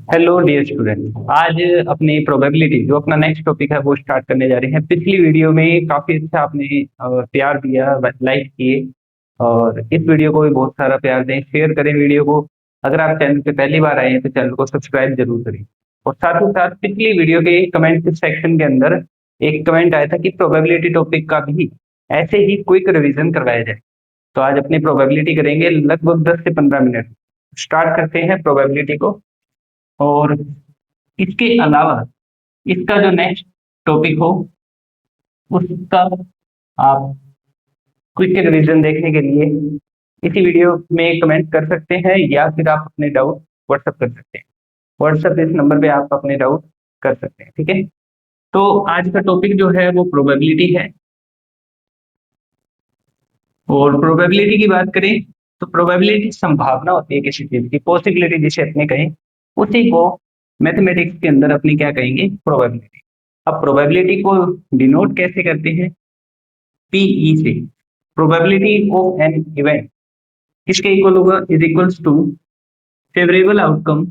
Hello dear student. आज अपनी probability जो अपना नेक्स्ट टॉपिक है वो स्टार्ट करने जा रहे हैं। पिछली वीडियो में काफी अच्छा आपने प्यार दिया, लाइक किए, और इस वीडियो को भी बहुत सारा प्यार दें, शेयर करें वीडियो को। अगर आप चैनल पे पहली बार आए हैं तो चैनल को सब्सक्राइब जरूर करें। और साथ ही साथ पिछली वीडियो के कमेंट सेक्शन के अंदर एक कमेंट आया था कि प्रोबेबिलिटी टॉपिक का भी ऐसे ही क्विक रिवीजन करवाया जाए। तो आज अपनी प्रोबेबिलिटी करेंगे लगभग 10 से 15 मिनट। स्टार्ट करते हैं प्रोबेबिलिटी को। और इसके अलावा इसका जो नेक्स्ट टॉपिक हो उसका आप क्विक रिवीजन देखने के लिए इसी वीडियो में कमेंट कर सकते हैं, या फिर आप अपने डाउट व्हाट्सअप कर सकते हैं। व्हाट्सअप इस नंबर पे आप अपने डाउट कर सकते हैं, ठीक है। तो आज का टॉपिक जो है वो प्रोबेबिलिटी है। और प्रोबेबिलिटी की बात करें तो प्रोबेबिलिटी संभावना होती है किसी चीज की, पॉसिबिलिटी जिसे अपने कहें, उसी को मैथमेटिक्स के अंदर अपनी क्या कहेंगे, प्रोबेबिलिटी। अब प्रोबेबिलिटी को डिनोट कैसे करते हैं, पीई से। प्रोबेबिलिटी ऑफ एन इवेंट किसके इक्वल होगा, is equals to favourable outcome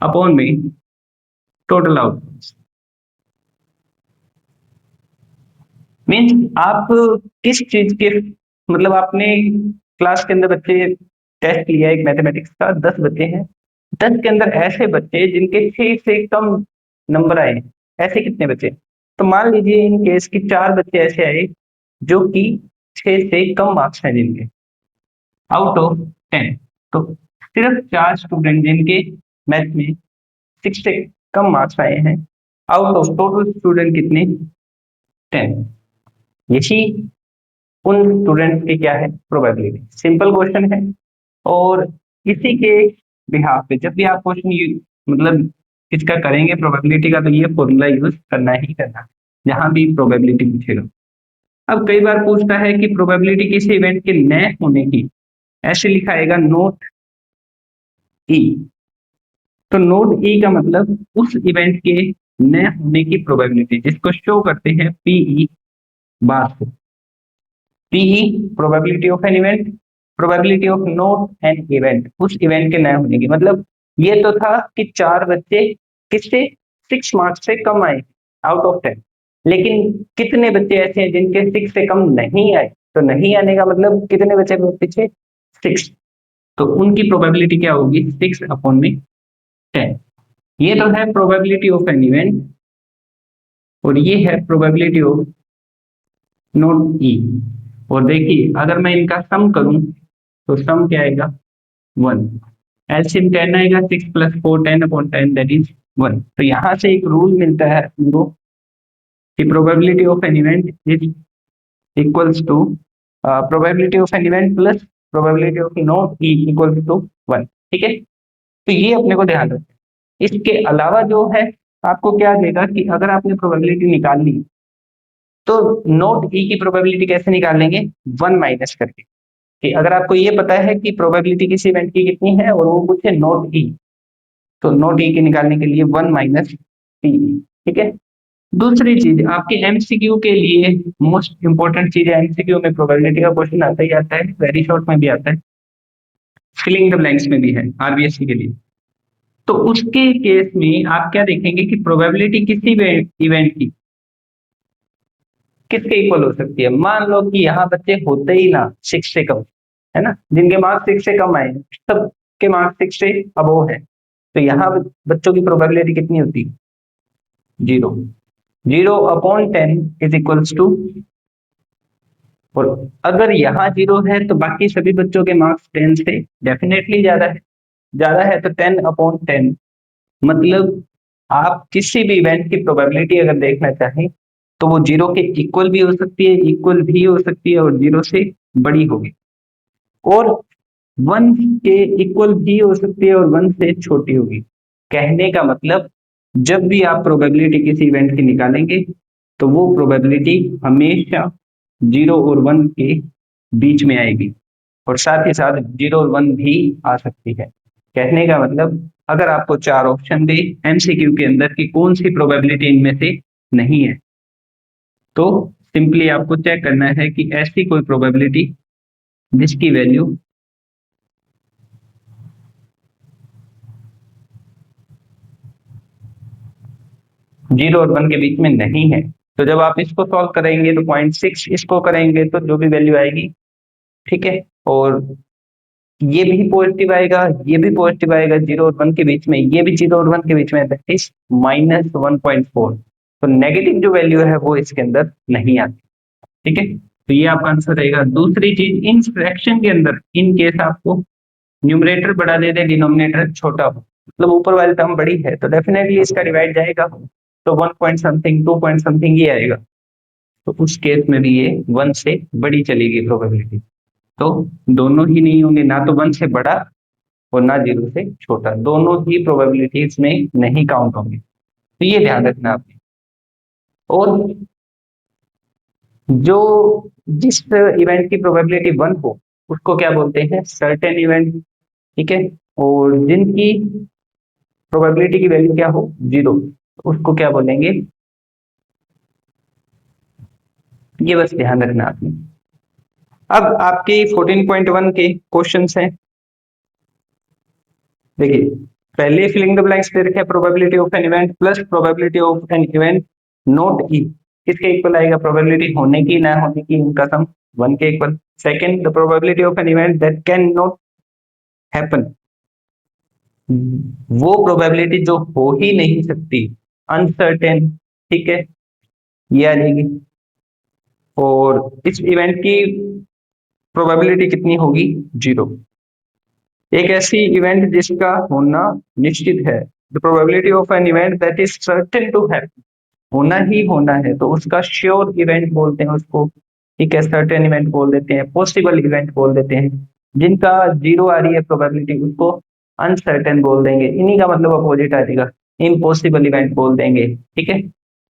upon में टोटल आउटकम्स। मीन्स आप किस चीज के, मतलब आपने क्लास के अंदर बच्चे टेस्ट लिया एक मैथमेटिक्स का, 10 बच्चे हैं, 10 के अंदर ऐसे बच्चे जिनके 6 से कम नंबर आए, ऐसे कितने बच्चे। तो मान लीजिए इन केस की 4 बच्चे ऐसे आए जो कि 6 से कम मार्क्स हैं जिनके, आउट ऑफ 10। तो सिर्फ 4 स्टूडेंट जिनके मैथ में 6 से कम मार्क्स आए हैं, आउट ऑफ टोटल स्टूडेंट कितने, 10। यही उन स्टूडेंट की क्या है, प्रोबेबिलिटी। सिंपल क्वेश्चन है। और इसी के बिहाफ पे जब भी आप क्वेश्चन मतलब इसका करेंगे प्रोबेबिलिटी का, तो ये फॉर्मूला यूज करना ही करना है जहां भी प्रोबेबिलिटी पूछेगा। अब कई बार पूछता है कि प्रोबेबिलिटी किसी इवेंट के न होने की, ऐसे लिखाएगा नोट ई। तो नोट ई का मतलब उस इवेंट के न होने की प्रोबेबिलिटी, जिसको शो करते हैं पीई बार से। P E probability of an event, probability of not an event, उस इवेंट के न होने की। मतलब ये तो था कि 4 बच्चे किससे, 6 मार्क्स से कम आए आउट ऑफ 10, लेकिन कितने बच्चे ऐसे हैं जिनके 6 से कम नहीं आए। तो नहीं आने का मतलब कितने बच्चे पीछे, 6। तो उनकी प्रोबेबिलिटी क्या होगी, 6/10। ये तो है प्रोबेबिलिटी ऑफ एन इवेंट, और ये है प्रोबेबिलिटी ऑफ नोट ई। और देखिए अगर मैं इनका सम करूं तो सम क्या आएगा, 1। एलसीएम 10 आएगा, 6 + 4 10/10 दैट इज 1। तो यहाँ से एक रूल मिलता है हमको कि probability of an event is equals to probability of an event plus probability of not E equals to 1, ठीक है। तो ये अपने को ध्यान रखना। इसके अलावा जो है आपको क्या देगा कि अगर आपने प्रोबेबिलिटी निकाल ली तो नोट ई की प्रोबेबिलिटी कैसे निकाल लेंगे, 1 माइनस करके। कि अगर आपको ये पता है कि प्रोबेबिलिटी किसी इवेंट की कितनी है और वो पूछे नोट ई, तो नोट ई के निकालने के लिए 1 माइनस पीई, ठीक है। दूसरी चीज आपके एमसीक्यू के लिए मोस्ट इंपॉर्टेंट चीज है, एमसीक्यू में प्रोबेबिलिटी का क्वेश्चन आता ही आता है, वेरी शॉर्ट में भी आता है, फिलिंग द ब्लैंक्स में भी है आरबीएससी के लिए। तो उसके केस में आप क्या देखेंगे कि प्रोबेबिलिटी किसी इवेंट की किसके इक्वल हो सकती है। मान लो कि यहाँ बच्चे होते ही ना 6 से कम, है ना, जिनके मार्क्स 6 से कम आए, सबके मार्क्स 6 से अबोव है, तो यहाँ बच्चों की प्रोबेबिलिटी कितनी होती है, 0। 0/10 इज इक्वल्स टू, और अगर यहाँ 0 है तो बाकी सभी बच्चों के मार्क्स 10 से डेफिनेटली ज्यादा है। ज्यादा है तो 10/10, मतलब आप किसी भी इवेंट की प्रोबेबिलिटी अगर देखना चाहें तो वो 0 के इक्वल भी हो सकती है, इक्वल भी हो सकती है, और 0 से बड़ी होगी, और 1 के इक्वल भी हो सकती है और 1 से छोटी होगी। कहने का मतलब जब भी आप प्रोबेबिलिटी किसी इवेंट की निकालेंगे तो वो प्रोबेबिलिटी हमेशा 0 और 1 के बीच में आएगी, और साथ ही साथ 0 और 1 भी आ सकती है। कहने का मतलब अगर आपको 4 ऑप्शन दे एमसीक्यू के अंदर कि कौन सी प्रोबेबिलिटी इनमें से नहीं है, तो सिंपली आपको चेक करना है कि ऐसी कोई प्रोबेबिलिटी जिसकी वैल्यू 0 और 1 के बीच में नहीं है। तो जब आप इसको सॉल्व करेंगे तो 0.6 इसको करेंगे तो जो भी वैल्यू आएगी, ठीक है, और ये भी पॉजिटिव आएगा, ये भी पॉजिटिव आएगा, 0 और 1 के बीच में, ये भी 0 और 1 के बीच में, दैट इज -1.4। तो नेगेटिव जो वैल्यू है वो इसके अंदर नहीं आती, ठीक है। तो ये आपका आंसर रहेगा। दूसरी चीज, इन फ्रैक्शन के अंदर इन केस आपको न्यूमरेटर बड़ा दे दे, डिनोमिनेटर छोटा हो, मतलब ऊपर वाली टर्म बड़ी है, तो डेफिनेटली इसका डिवाइड जाएगा, तो 1 पॉइंट समथिंग 2 पॉइंट समथिंग ये आएगा। तो उस केस में भी ये 1 से बड़ी चलेगी प्रोबेबिलिटी। तो दोनों ही नहीं होंगे, ना तो 1 से बड़ा और ना 0 से छोटा, दोनों ही प्रोबेबिलिटीज में नहीं काउंट होंगे। तो ये ध्यान रखना आपने। और जो जिस इवेंट की प्रोबेबिलिटी 1 हो उसको क्या बोलते हैं, सर्टेन इवेंट, ठीक है। और जिनकी प्रोबेबिलिटी की वैल्यू क्या हो, 0, उसको क्या बोलेंगे, ये बस ध्यान रखना आपने। अब आपके 14.1 के क्वेश्चंस हैं। देखिए, पहले फिलिंग द ब्लैंक्स दे रखे, probability of an event plus probability of an event not E, किसके इक्वल आएगा, प्रोबेबिलिटी होने की ना होने की, इनका सम 1 के equal. Second, the probability of an event that can not happen, वो प्रोबेबिलिटी जो हो ही नहीं सकती, अनसर्टेन, ठीक है, ये आ जाएगी। और इस इवेंट की प्रोबेबिलिटी कितनी होगी, 0। एक ऐसी इवेंट जिसका होना निश्चित है, the probability of an event that is certain to happen, होना ही होना है, तो उसका श्योर इवेंट बोलते हैं उसको, ठीक है, सर्टेन इवेंट बोल देते हैं, पॉसिबल इवेंट बोल देते हैं। जिनका 0 आ रही है प्रोबेबिलिटी, उसको अनसर्टेन बोल देंगे, इन्हीं का मतलब अपोजिट आ जाएगा, इम्पॉसिबल इवेंट बोल देंगे, ठीक है।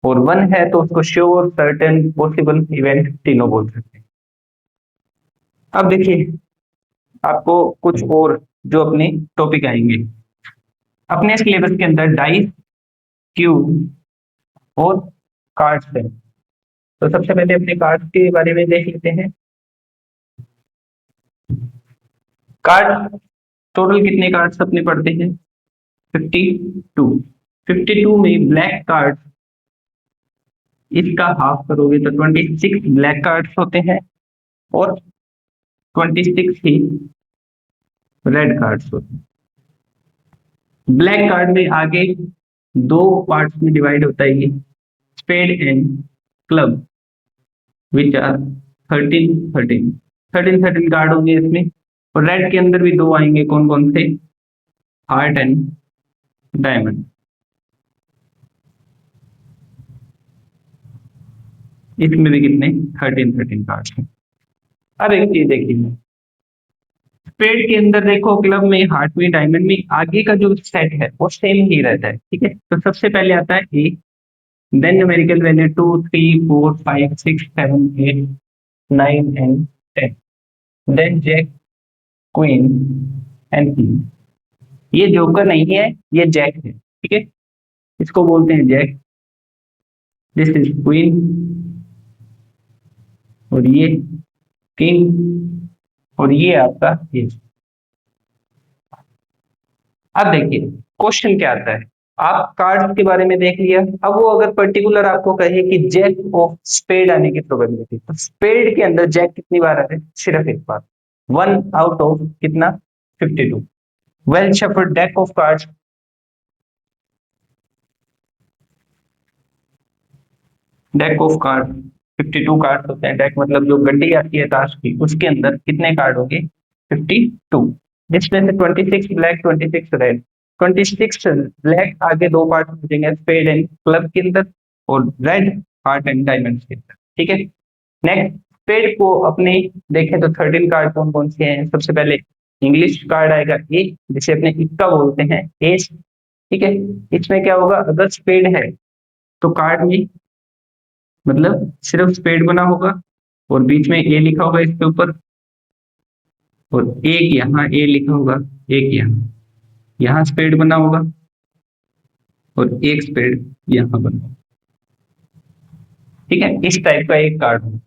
और 1 है तो उसको श्योर, सर्टेन, पॉसिबल इवेंट तीनों बोल सकते हैं। अब देखिए, आपको कुछ और जो अपने टॉपिक आएंगे अपने सिलेबस के अंदर, डाइस, क्यूब और कार्ड्स है। तो सबसे पहले अपने कार्ड्स के बारे में देख लेते हैं। कार्ड, टोटल कितने कार्ड्स अपने पढ़ते हैं, 52। 52 में ब्लैक कार्ड, इसका हाफ करोगे तो 26 ब्लैक कार्ड्स होते हैं और 26 ही रेड कार्ड्स होते हैं। ब्लैक कार्ड में आगे दो पार्ट्स में डिवाइड होता है ये, spade and club, which are 13 card होंगे इसमें। और रेड के अंदर भी दो आएंगे, कौन कौन से, हार्ट एंड डायमंड। इसमें भी कितने, 13 कार्ड हैं। अब एक चीज देखिए, स्पेड के अंदर देखो, क्लब में, हार्ट में, डायमंड में, आगे का जो सेट है वो सेम ही रहता है, ठीक है। तो सबसे पहले आता है A, then numerical value 2 3 4 5 6 7 8 9 and 10, then jack, queen and king. ये जोकर नहीं है, ये जैक है, ठीक है, इसको बोलते हैं जैक। दिस इज क्वीन, और ये किंग, और ये आपका ये। अब देखिए क्वेश्चन क्या आता है, आप कार्ड के बारे में देख लिया, अब वो अगर पर्टिकुलर आपको कहे कि जैक ऑफ स्पेड आने की प्रोबेबिलिटी, तो स्पेड के अंदर जैक कितनी बार आ रहे हैं, सिर्फ एक बार, 1 आउट ऑफ कितना, 52। Well shuffled deck of cards, deck of card 52 card होते हैं। डेक मतलब जो गड्डी आती है ताश की, उसके अंदर कितने कार्ड होंगे, 52, जिसमें से 26 ब्लैक, 26 रेड। 26 ब्लैक आगे दो पार्ट हो जाएंगे, स्पेड एंड क्लब के अंदर, और रेड हार्ट एंड डायमंड के अंदर, ठीक है। नेक्स्ट, स्पेड को अपने देखें तो 13 कार्ड कौन कौन से हैं, सबसे पहले इंग्लिश कार्ड आएगा ए, जिसे अपने इक्का बोलते हैं, एस, ठीक है। इसमें क्या होगा, अगर स्पेड है तो कार्ड में मतलब सिर्फ स्पेड बना होगा, और बीच में ए लिखा होगा इसके ऊपर, और एक यहाँ ए लिखा होगा, एक यहाँ स्पेड बना होगा, और एक स्पेड यहाँ बना होगा, ठीक है। इस टाइप का एक कार्ड होगा,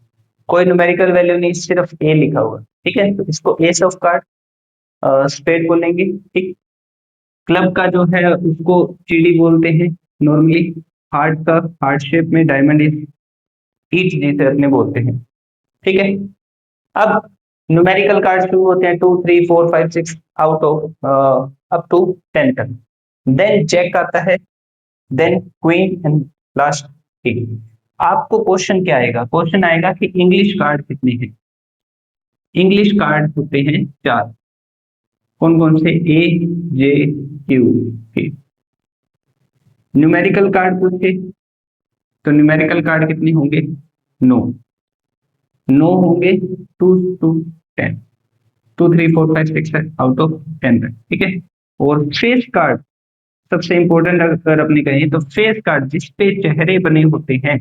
कोई न्यूमेरिकल वैल्यू नहीं, सिर्फ ए लिखा होगा। ठीक है, तो इसको एस ऑफ कार्ड स्पेड बोलेंगे। ठीक, क्लब का जो है उसको चिड़ी बोलते हैं नॉर्मली। हार्ट का हार्ट शेप में डायमंड इज ईच जिसे अपने बोलते हैं। ठीक है, अब न्यूमेरिकल कार्ड शुरू होते हैं 2 3 4 5 6 आउट ऑफ अप टू 10 तक। देन जैक आता है, then queen and last king. आपको क्वेश्चन क्या आएगा? क्वेश्चन आएगा कि इंग्लिश कार्ड कितने हैं। इंग्लिश कार्ड होते हैं 4। कौन कौन से? ए, जे, क्यू, के। न्यूमेरिकल कार्ड पूछे तो न्यूमेरिकल कार्ड कितने होंगे? 9। 9 होंगे 2 to 10, 2 3 4 5 6 आउट ऑफ 10 तक। ठीक है, और फेस कार्ड सबसे इंपॉर्टेंट अगर अपने कहें तो फेस कार्ड जिसपे चेहरे बने होते हैं,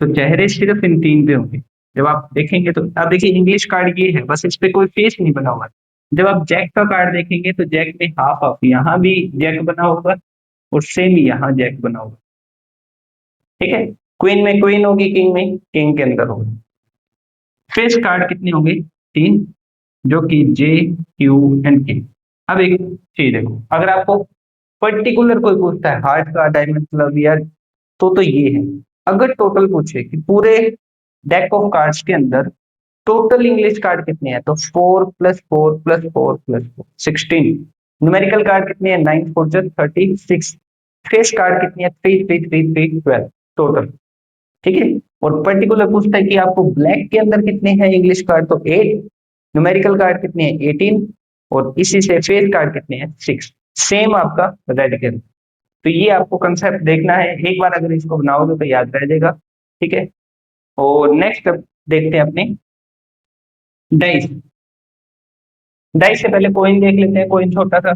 तो चेहरे सिर्फ इन 3 पे होंगे। जब आप देखेंगे तो आप देखिए इंग्लिश कार्ड ये है, बस इस पे कोई फेस नहीं बना हुआ। जब आप जैक का कार्ड देखेंगे तो जैक में हाफ हाफ, यहाँ भी जैक बना होगा और सेम यहाँ जैक बना होगा। ठीक है, क्वीन में क्वीन होगी, किंग में किंग के अंदर होगी। फेस कार्ड कितने होंगे? 3, जो कि जे, क्यू एंड के। अब एक चीज देखो, अगर आपको पर्टिकुलर कोई पूछता है हार्ट का, डायमंड क्लब या, तो ये है। अगर टोटल पूछे कि पूरे डेक ऑफ कार्ड्स के अंदर टोटल इंग्लिश कार्ड कितने हैं, तो 4 + 4 + 4 + 4 16। न्यूमेरिकल कार्ड कितने हैं? 9 4 36। फेस कार्ड कितनी है? 3 3 3 3 12 टोटल। ठीक है, और पर्टिकुलर पूछता है कि आपको ब्लैक के अंदर कितने हैं इंग्लिश कार्ड, तो 8। न्यूमेरिकल कार्ड कितने हैं? 18। और इसी से फेस कार्ड कितने हैं? 6। सेम आपका रेड के अंदर। तो ये आपको कंसेप्ट देखना है, एक बार अगर इसको बनाओगे तो याद रह जाएगा। ठीक है, और नेक्स्ट देखते हैं अपने डाइस। डाइस से पहले कॉइन देख लेते हैं। कॉइन छोटा सा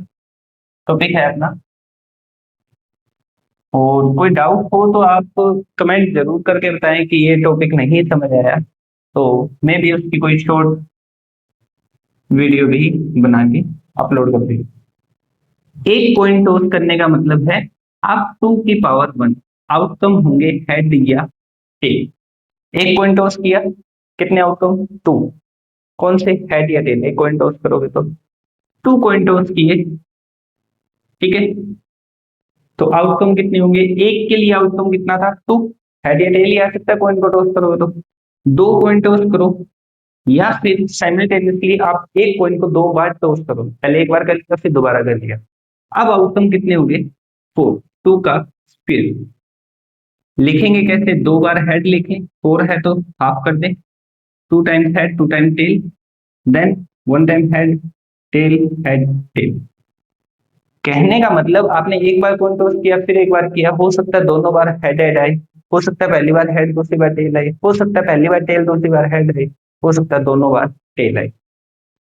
टॉपिक है अपना, और कोई डाउट हो तो आप कमेंट जरूर करके बताएं कि ये टॉपिक नहीं समझ आया, तो मैं भी उसकी कोई शॉर्ट वीडियो भी बना के अपलोड कर दूंगी। एक कॉइन टॉस करने का मतलब है आप 2 की पावर 1 आउटकम होंगे हेड या टेल। एक कॉइन टॉस किया, कितने आउटकम? 2। कौन से? हेड या टेल। एक कॉइन टॉस करोगे तो 2 कॉइन टॉस किए। ठीक है, तो आउटकम कितने होंगे? एक के लिए आउटकम कितना था? 2। हेड या टेल ही आ सकता है कॉइन को टॉस करोगे तो। 2 कॉइन टॉस करो, या फिर साइमल्टेनियसली आप एक कॉइन को 2 बार टॉस करो। पहले एक बार कर लिया, फिर दोबारा कर लिया। अब आउटकम कितने होंगे? 4। 2 का स्क्वायर। लिखेंगे कैसे? 2 बार हेड लिखें, 4 है तो हाफ कर दें। 2 times head, 2 time tail, then 1 time head, tail, head, tail. कहने का मतलब आपने एक बार कॉइन टॉस किया, फिर एक बार किया, हो सकता है दोनों बार हेड हेड आए, हो सकता है पहली बार हेड दूसरी बार टेल आई, हो सकता है पहली बार टेल दूसरी बार हेड आई, हो सकता है दोनों बार टेल आई।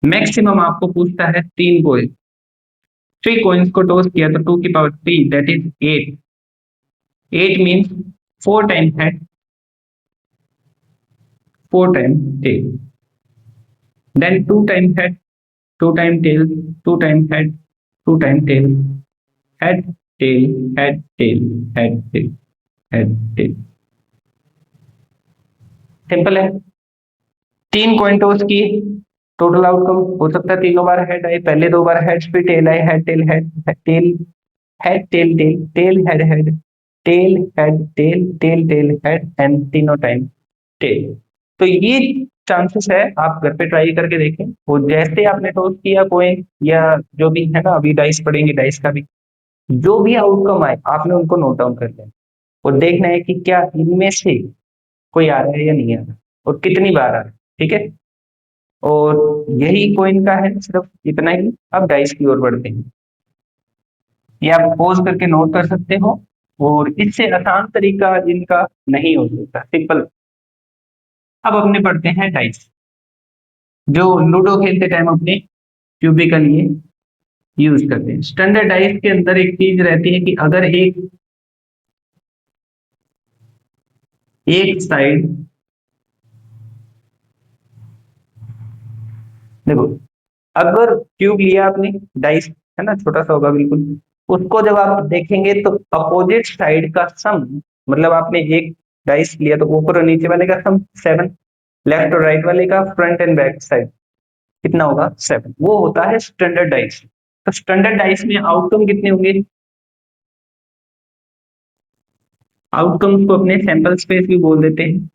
मैक्सिमम आपको पूछता है 3 कॉइन। 3 कॉइन्स को टॉस किया तो 2 की power 3 that is 8। 8 means 4 time head, 4 time tail, then 2 time head, 2 time tail, 2 time head, 2 time tail, head, tail, head, tail, head, tail, head, tail. Simple है। 3 coin toss किए, total outcome हो सकता है तीनों बार हेड आए, पहले 2 बार हेड, फिर टेल आए, head tail head, tail, head tail tail, tail head head, tail head tail, tail tail head, and तीनों टाइम टेल। तो ये चांसेस है, आप घर पे ट्राई करके देखें। और जैसे आपने टॉस किया कॉइन या जो भी है ना, अभी डाइस पड़ेंगे, डाइस का भी जो भी आउटकम आए आपने उनको नोट डाउन कर लेना, और देखना है कि क्या इनमें से कोई आ रहा है या नहीं आ रहा, और कितनी बार आ रहा है। ठीक है, और यही कॉइन का है, सिर्फ इतना ही। अब डाइस की ओर बढ़ते हैं, ये आप पॉज करके नोट कर सकते हो, और इससे आसान तरीका इनका नहीं हो सकता, सिंपल। अब अपने पढ़ते हैं डाइस, जो लूडो खेलते टाइम अपने क्यूबिक के लिए यूज करते हैं। स्टैंडर्ड डाइस के अंदर एक चीज रहती है कि अगर एक साइड, देखो, अगर क्यूब लिया आपने, डाइस है ना, छोटा सा होगा बिल्कुल, उसको जब आप देखेंगे तो अपोजिट साइड का सम, मतलब आपने एक डाइस लिया तो ऊपर और नीचे वाले का सम 7, लेफ्ट और राइट वाले का, फ्रंट एंड बैक साइड कितना होगा 7, वो होता है स्टैंडर्डाइज। तो स्टैंडर्डाइज में आउटकम कितने होंगे, आउटकम्स को अपने सैंपल स्पेस भी बोल देते हैं,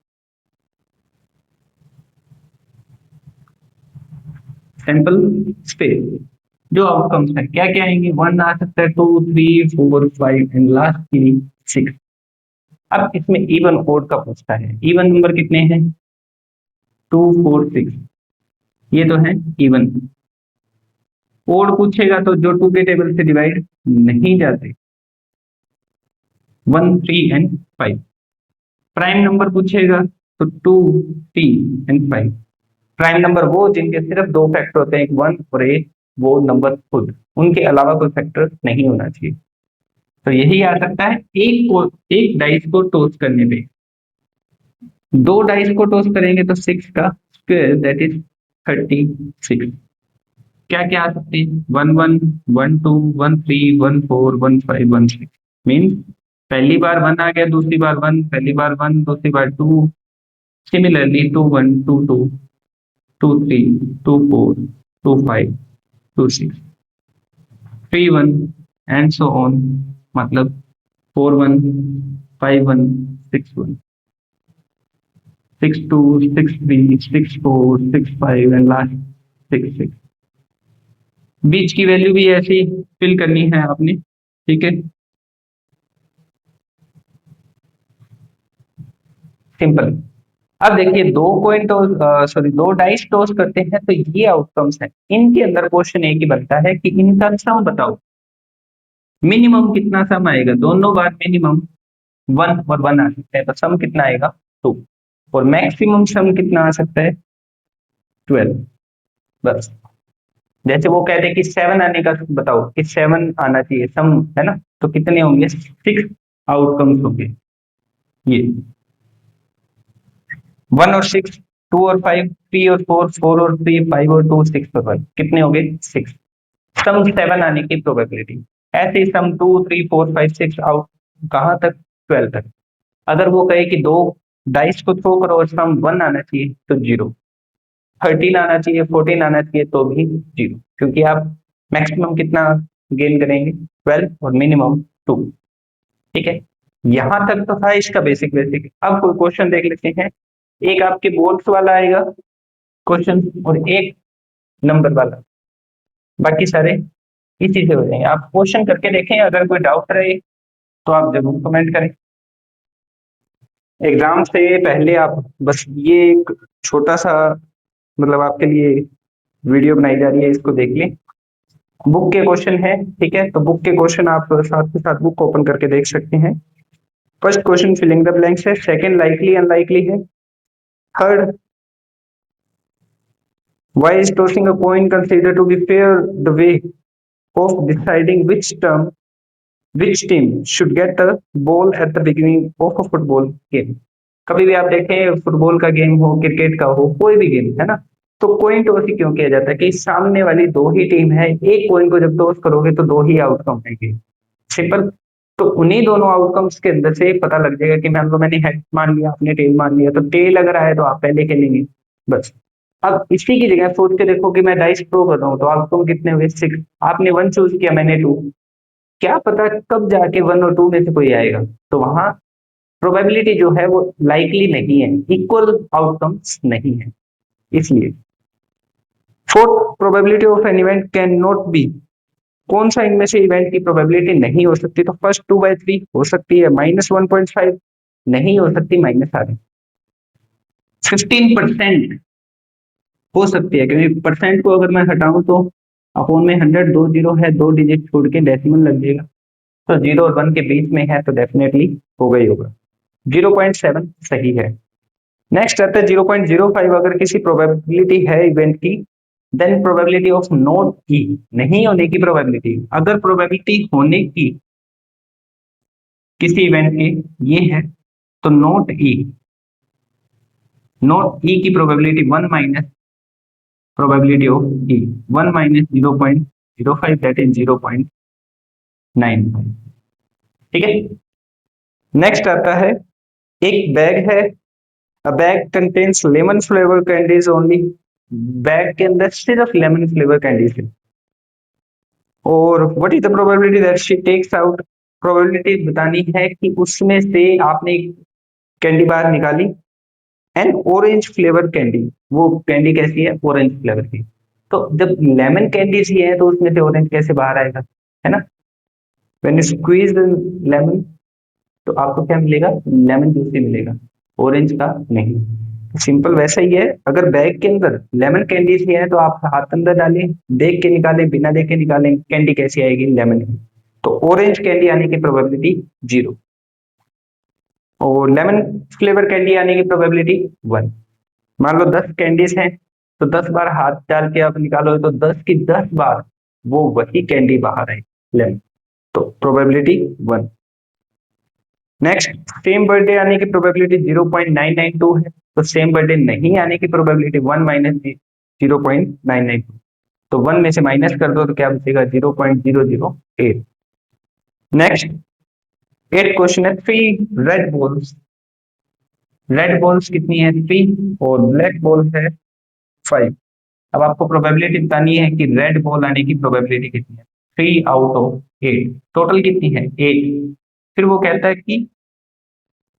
सैंपल स्पेस। जो आउटकम्स है क्या क्या आएंगे, 1 आ सकता है, 2 3 4 5 एंड लास्ट की 6। अब इसमें इवन ओड का पूछता है, इवन नंबर कितने हैं 2 4 6, ये तो है इवन। ओड पूछेगा तो जो 2 के टेबल से डिवाइड नहीं जाते, 1 3 एंड 5। प्राइम नंबर पूछेगा तो 2 3 एंड 5। प्राइम नंबर वो जिनके सिर्फ दो फैक्टर होते हैं, एक 1 और एक वो नंबर खुद, उनके अलावा कोई फैक्टर नहीं होना चाहिए। तो यही आ सकता है, एक डाइस को टॉस करने पे, दो डाइस को टॉस करेंगे तो 6 का स्क्वायर दैट इज 36। क्या क्या आ सकते हैं, 1 1 1 2 1 3 1 4 1 5 1 6। मीन्स पहली बार 1 आ गया, दूसरी बार 1, पहली बार 1 दूसरी बार 2, सिमिलरली 2 1 2 2 2 3 2 4 2 5 2 6 3 1 एंड सो ऑन, मतलब 4 1 5 1 6 1 6 2 6 3 6 4 6 5 एंड लास्ट 6 6। बीच की वैल्यू भी ऐसी फिल करनी है आपने, ठीक है, सिंपल। अब देखिए दो कॉइन टॉस, सॉरी दो डाइस टॉस करते हैं तो ये आउटकम्स है, इनके अंदर क्वेश्चन एक ही बनता है कि इनका सम बताओ, मिनिमम कितना सम आएगा, दोनों बार मिनिमम 1 और 1 आ सकते हैं, तो सम कितना आएगा 2, और मैक्सिमम सम कितना आ सकता है 12। बस जैसे वो कहते हैं कि 7 आने का बताओ, कि 7 आना चाहिए सम, है ना, तो कितने होंगे 6 आउटकम्स होंगे, ये 1 और 6, 2 और 5, 3 और 4, 4 और 3, 5 और 2, 6 और 1, कितने हो गए 6। सम 7 आने की प्रोबेबिलिटी, ऐसे ही सम 2 3 4 5 6 आउट कहां तक 12 तक। अगर वो कहे कि दो डाइस को थ्रो करो और सम 1 आना चाहिए तो 0, 13 आना चाहिए 14 आना चाहिए तो भी 0, क्योंकि आप मैक्सिमम कितना गेन करेंगे 12 और मिनिमम 2, ठीक है। यहां तक तो था इसका बेसिक बेसिक। अब कोई क्वेश्चन देख लेते हैं, एक आपके बोल्स वाला आएगा क्वेश्चन और एक नंबर वाला, बाकी सारे इसी से हो जाएंगे। आप क्वेश्चन करके देखें, अगर कोई डाउट रहे तो आप जरूर कमेंट करें। एग्जाम से पहले आप बस ये एक छोटा सा मतलब आपके लिए वीडियो बनाई जा रही है, इसको देख लें। बुक के क्वेश्चन है, ठीक है, तो बुक के क्वेश्चन आप साथ के साथ बुक ओपन करके देख सकते हैं। First question filling the blanks है, सेकंड लाइकली अनलाइकली है, third why is tossing a coin considered to be fair, the way of deciding which team should get a ball at the beginning of a football game। कभी भी आप देखें football का game हो, cricket का हो, कोई भी गेम है ना, तो कॉइन टॉस ही क्यों किया जाता है कि सामने वाली दो ही टीम है, एक कॉइन को जब टॉस करोगे तो दो ही आउटकम आएंगे, सिंपल। तो उन्हीं दोनों आउटकम्स के अंदर से पता लग जाएगा कि मान लो मैंने हेड मान लिया, आपने टेल मान लिया, तो टेल अगर आए तो आप पहले खेलेंगे, बस। अब इसी की जगह सोच के देखो कि मैं डाइस प्रो कर रहा हूँ, तो आउटकम कितने हुए 6, आपने 1 चूज किया, मैंने 2, क्या पता कब जाके 1 और 2 में से कोई आएगा, तो वहां प्रोबेबिलिटी जो है वो लाइकली नहीं है, इक्वल आउटकम्स नहीं है, इसलिए। Fourth probability of an event can not be, कौन सा इनमें से इवेंट की प्रोबेबिलिटी नहीं हो सकती, तो फर्स्ट 2/3 हो सकती है, -1.5 नहीं हो सकती, माइनस आ रही, 15% हो सकती है, क्योंकि परसेंट को अगर मैं हटाऊं तो अपोन में 100 दो जीरो है, दो डिजिट छोड़ के डेसिमल लग जाएगा, तो 0 और 1 के बीच में है तो डेफिनेटली होगा ही होगा, 0.7 सही है। नेक्स्ट आता है 0.05, अगर किसी प्रोबेबिलिटी है इवेंट की, देन प्रोबेबिलिटी ऑफ नॉट ई, नहीं होने की प्रोबेबिलिटी, अगर प्रोबेबिलिटी होने की किसी इवेंट की ये है तो नॉट ई की probability 1 minus probability of E, 1 minus 0.05 that is 0.95, ठीक है। नेक्स्ट आता है, एक बैग है, a bag contains lemon flavour candies only, bag के अंदर सिर्फ लेमन फ्लेवर कैंडीज है। और what is the probability that she takes out, probability बतानी है कि उसमें से आपने कैंडी बाहर निकाली एंड ऑरेंज फ्लेवर कैंडी, वो कैंडी कैसी है, ऑरेंज फ्लेवर की। तो जब लेमन कैंडी ही है तो उसमें से ऑरेंज कैसे बाहर आएगा, है ना। व्हेन यू स्क्वीज लेमन तो आपको क्या मिलेगा, लेमन जूस ही मिलेगा, ऑरेंज का नहीं। सिंपल वैसा ही है, अगर बैग के अंदर लेमन कैंडीज ही है तो आप हाथ अंदर डालें, देख के निकालें, बिना देख के निकालें, कैंडी कैसी आएगी, लेमन की। तो ऑरेंज कैंडी आने की प्रोबेबिलिटी 0 और लेमन फ्लेवर कैंडी आने की प्रोबेबिलिटी 1। मान लो 10 कैंडीज हैं तो 10 बार हाथ डाल के आप निकालोगे तो 10 की 10 बार वो वही कैंडी बाहर आएगी, लेमन। तो प्रोबेबिलिटी 1। नेक्स्ट, सेम बर्थडे आने की प्रोबेबिलिटी 0.992 है, तो सेम बर्थडे नहीं आने की प्रोबेबिलिटी 1 माइनस 0.992, तो 1 में से माइनस कर दो तो क्या बचेगा, 0.008। नेक्स्ट, 8 क्वेश्चन है, 3 रेड बॉल्स, रेड बॉल्स कितनी है 3 और ब्लैक बॉल है 5। अब आपको प्रोबेबिलिटी बतानी है कि रेड बॉल आने की प्रोबेबिलिटी कितनी है, 3 आउट ऑफ 8, टोटल कितनी है 8। फिर वो कहता है कि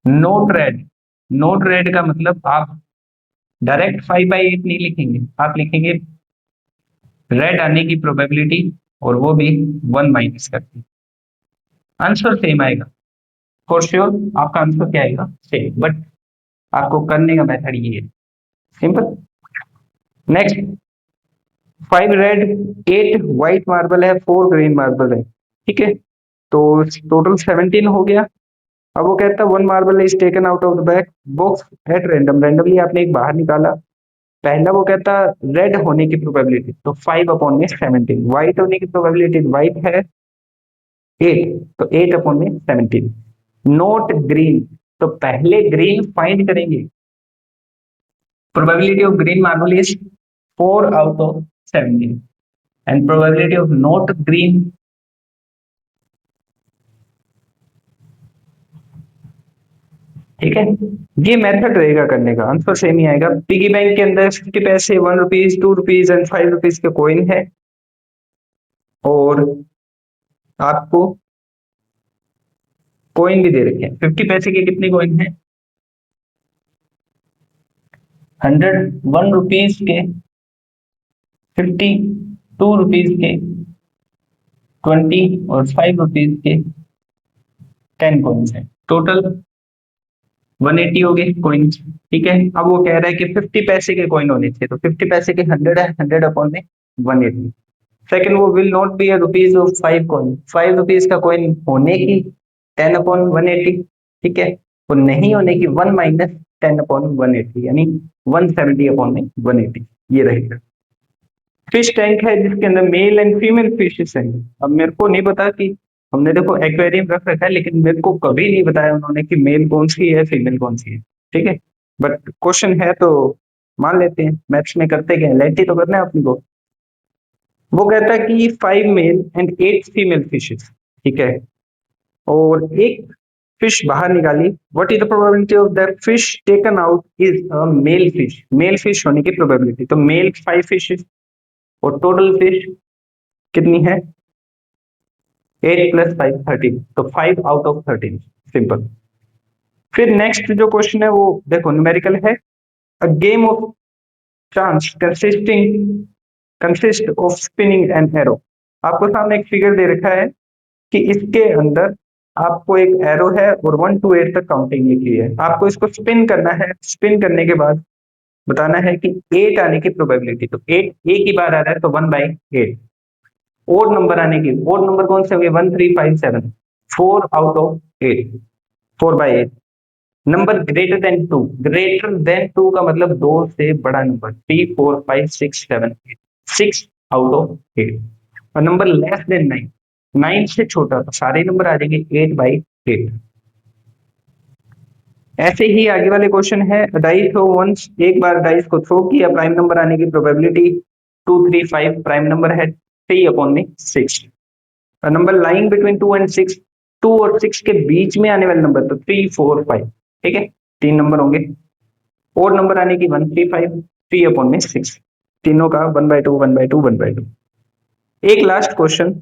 नोट रेड, नोट रेड का मतलब आप डायरेक्ट 5/8 नहीं लिखेंगे, आप लिखेंगे रेड आने की प्रोबेबिलिटी और वो भी 1 माइनस करके, आंसर सेम आएगा फॉर श्योर। आपका आंसर क्या आएगा, सेम, बट आपको करने का मेथड ये है, simple. Next, 5 red 8 white marble है, 4 ग्रीन मार्बल है, ठीक है, तो टोटल 17 हो गया। अब वो कहता है 1 marble is taken out of the bag box at random, randomly आपने एक बाहर निकाला। पहला वो कहता रेड होने की प्रोबेबिलिटी तो 5/17, व्हाइट होने की प्रोबेबिलिटी, व्हाइट है 8 तो 8/17, नोट ग्रीन तो पहले ग्रीन फाइंड करेंगे, probability of green marble is 4 out of 17 and probability of note green, ठीक है। ये मेथड रहेगा करने का, आंसर सेम ही आएगा। पिगी बैंक के अंदर 50 पैसे, 1 रुपीज, 2 रुपीज एंड 5 रुपीज के कॉइन है और आपको कॉइन भी दे रखे हैं। 50 पैसे के कितने कॉइन है, 101 रुपीज के 50, 2 रुपीज के 20 और 5 रुपीज के 10 कॉइन्स है, टोटल 180 हो गए कॉइन्स, ठीक है। अब वो कह रहा है कि 50 पैसे के कॉइन होने चाहिए, तो 50 पैसे के 100 है, 100 अपॉन में 180। सेकंड, वो will not be a rupees of 5 coin, 5 rupees का कॉइन होने की 10/180, ठीक है, वो नहीं होने की 1 माइनस 10/180 यानी 170/में 180, ये रहेगा। फिश टैंक है जिसके अंदर मेल एंड फीमेल फिशेस हैं। अब मेरे को नहीं पता कि, हमने देखो एक्वेरियम रख रखा है लेकिन मेरे को कभी नहीं बताया उन्होंने कि मेल कौन सी है फीमेल कौन सी है, ठीक है, बट क्वेश्चन है तो मान लेते हैं। मैथ्स में करते क्या, लेट तो करना है अपनी को। वो कहता है कि 5 मेल एंड 8 फीमेल फिशेस, ठीक है, और एक फिश बाहर निकाली, what is the probability of that fish taken out is a male fish, male fish होने की प्रोबेबिलिटी, तो मेल 5 फिशेस और टोटल फिश कितनी है 8 + 5 13, तो 5 आउट ऑफ 13, सिंपल। फिर नेक्स्ट जो क्वेश्चन है वो देखो न्यूमेरिकल है, a game of chance consist of spinning and arrow. आपको सामने एक फिगर दे रखा है कि इसके अंदर आपको एक एरो है और 1 to 8 तक काउंटिंग लिखी है, आपको इसको स्पिन करना है, स्पिन करने के बाद बताना है कि 8 आने की प्रोबेबिलिटी, तो 8 एक ही बार आ रहा है तो 1/8, ओड नंबर आने की, ओड नंबर कौन से होंगे 1 3 5 7, 4 out of 8, 4/8। Number greater than 2, greater than 2 का मतलब 2 से बड़ा नंबर, 3 4 5 6 7 8, 6 आउट ऑफ 8। और नंबर लेस देन 9, 9 से छोटा तो सारे नंबर आ जाएंगे 8/8। ऐसे ही आगे वाले क्वेश्चन है, डाइस थ्रो वंस, एक बार डाइस को थ्रो किया, प्राइम नंबर आने की प्रोबेबिलिटी 2 3 5, प्राइम नंबर है 3/6। नंबर लाइंग बिटवीन 2 एंड 6, 2 और 6 के बीच में आने वाले नंबर तो 3 4 5, ठीक है, 3 नंबर होंगे। और नंबर आने की 1 3 5, 3/6। तीनों का 1/2 1/2 1/2। एक last question,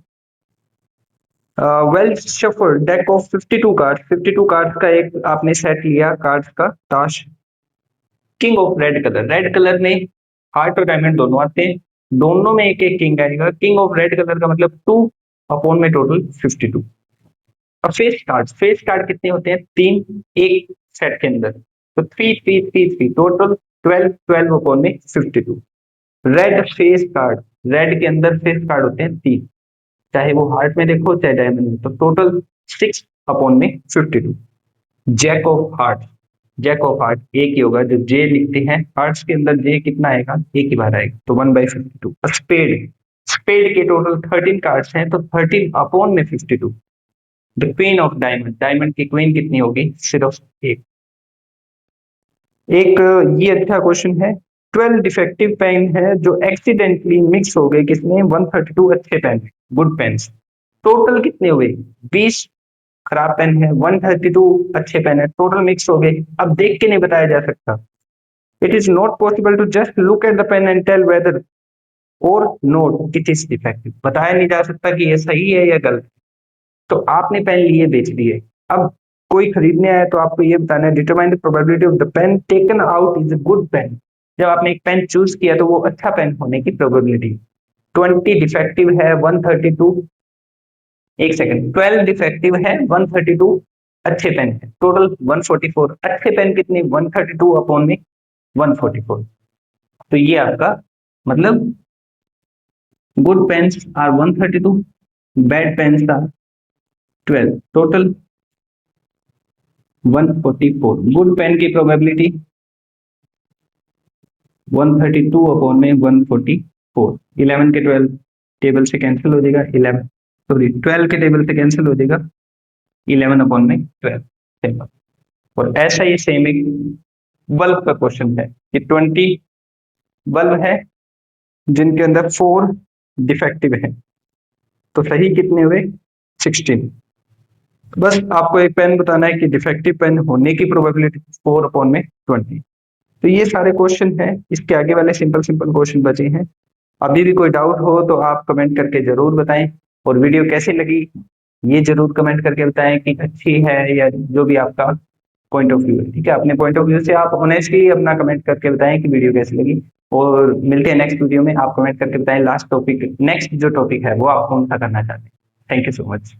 well shuffle deck of 52 cards, 52 cards का एक आपने सेट लिया कार्ड्स का ताश, किंग ऑफ रेड कलर में हार्ट और डायमंड दोनों आते हैं, दोनों में एक एक किंग आएगा, किंग ऑफ रेड कलर का मतलब 2 अपॉन में टोटल 52। अब फेस कार्ड कितने होते हैं, 3 एक सेट के अंदर, तो 3 टोटल 12 अपॉन में 52। रेड फेस कार्ड, रेड के अंदर फेस कार्ड होते हैं 3, चाहे वो हार्ट में देखो चाहे डायमंड में, तो टोटल 6 अपॉन में 52। Jack of heart, jack of heart एक ही होगा, जो जे लिखते हैं हार्ट्स के अंदर जे कितना आएगा, एक ही बार आएगा, तो 1/52। स्पेड, स्पेड के टोटल 13 कार्ड्स हैं, तो 13 अपॉन में 52। The queen of diamond, diamond की क्वीन कितनी होगी, सिर्फ एक। एक ये अच्छा क्वेश्चन है, 12 डिफेक्टिव पेन है जो एक्सीडेंटली मिक्स हो गए किसमें, 132 अच्छे पेन, गुड पेन्स, टोटल कितने हुए, 20 खराब पेन है, 132 अच्छे पेन है, टोटल मिक्स हो गए। अब देख के नहीं बताया जा सकता, it is not possible to just look at the pen and tell whether or not it is defective, बताया नहीं जा सकता कि ये सही है या गलत। तो आपने पेन लिए बेच दिए, अब कोई खरीदने आया तो आपको ये बताना है, determine the probability of the pen taken out is a good pen, जब आपने एक पेन चूज किया तो वो अच्छा पेन होने की प्रोबेबिलिटी। 20 डिफेक्टिव है, 132, एक सेकंड, 12 डिफेक्टिव है, 132 अच्छे पेन है, टोटल 144। अच्छे पेन कितने, 132 अपॉन में 144। तो ये आपका मतलब good pens are 132, bad pens are 12, total 144। Good pen की प्रोबेबिलिटी 132 अपॉन में 144, 11 के 12 टेबल से कैंसिल हो जाएगा, 11 सॉरी 12 के टेबल से कैंसिल हो जाएगा, 11 अपॉन में 12, सिंपल। और ऐसा ही सेम एक बल्ब का क्वेश्चन है कि 20 बल्ब है जिनके अंदर 4 डिफेक्टिव है, तो सही कितने हुए, 16। बस आपको एक पेन बताना है कि डिफेक्टिव पेन होने की प्रोबेबिलिटी 4 अपॉन में 20। तो ये सारे क्वेश्चन हैं, इसके आगे वाले सिंपल सिंपल क्वेश्चन बचे हैं। अभी भी कोई डाउट हो तो आप कमेंट करके जरूर बताएं, और वीडियो कैसी लगी ये जरूर कमेंट करके बताएं कि अच्छी है या जो भी आपका पॉइंट ऑफ व्यू है, ठीक है। अपने पॉइंट ऑफ व्यू से आप ऑनेस्टली अपना कमेंट करके बताएं कि वीडियो कैसी लगी, और मिलते हैं नेक्स्ट वीडियो में। आप कमेंट करके बताएं लास्ट टॉपिक, नेक्स्ट जो टॉपिक है वो आप कौन सा करना चाहते हैं। Thank you so much.